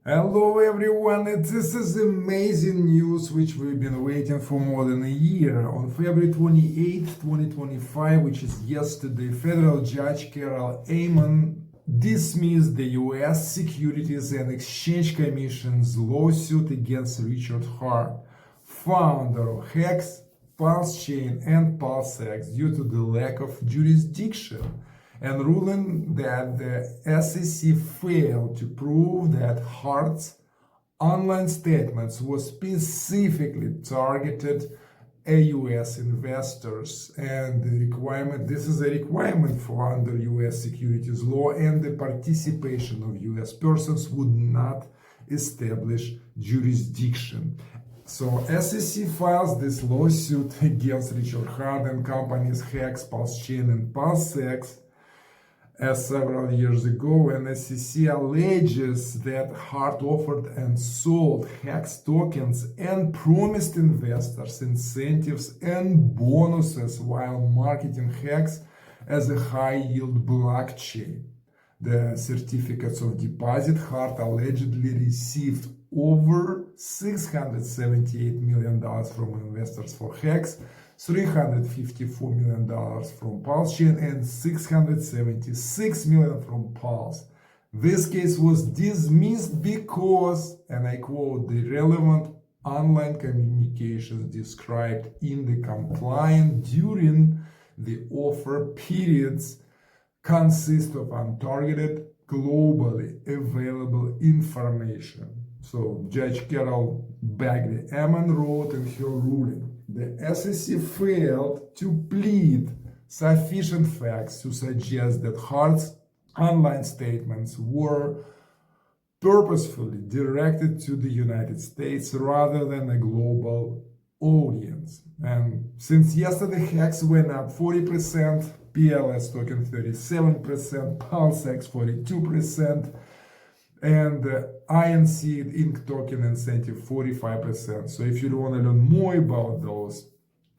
Hello everyone, this is amazing news which we've been waiting for more than a year. On February 28th, 2025, which is yesterday, federal judge Carol Amon dismissed the US Securities and Exchange Commission's lawsuit against Richard Hart, founder of HEX, PulseChain and PulseX, due to the lack of jurisdiction, and ruling that the SEC failed to prove that Hart's online statements were specifically targeted at US investors. And the requirement, this is a requirement for under US securities law, and the participation of US persons would not establish jurisdiction. So SEC files this lawsuit against Richard Hart and companies HEX, PulseChain and PulseX several years ago, and SEC alleges that Hart offered and sold HEX tokens and promised investors incentives and bonuses while marketing HEX as a high-yield blockchain. The certificates of deposit Hart allegedly received over $678 million from investors for HEX, $354 million from PulseChain, and $676 million from Pulse. This case was dismissed because, and I quote, the relevant online communications described in the complaint during the offer periods consist of untargeted, globally available information. So Judge Carol Amon wrote in her ruling, the SEC failed to plead sufficient facts to suggest that Hart's online statements were purposefully directed to the United States rather than a global audience. And since yesterday, HEX went up 40%, PLS token 37%, PulseX 42%, and INC Inc. token incentive 45%. So if you want to learn more about those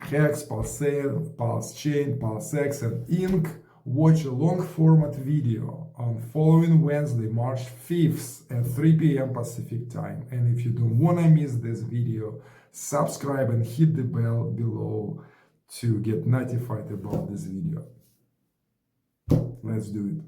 HEX, PulseChain, PulseX, and Inc., watch a long format video on following Wednesday, March 5th at 3 p.m. Pacific time. And if you don't want to miss this video, subscribe and hit the bell below to get notified about this video. Let's do it.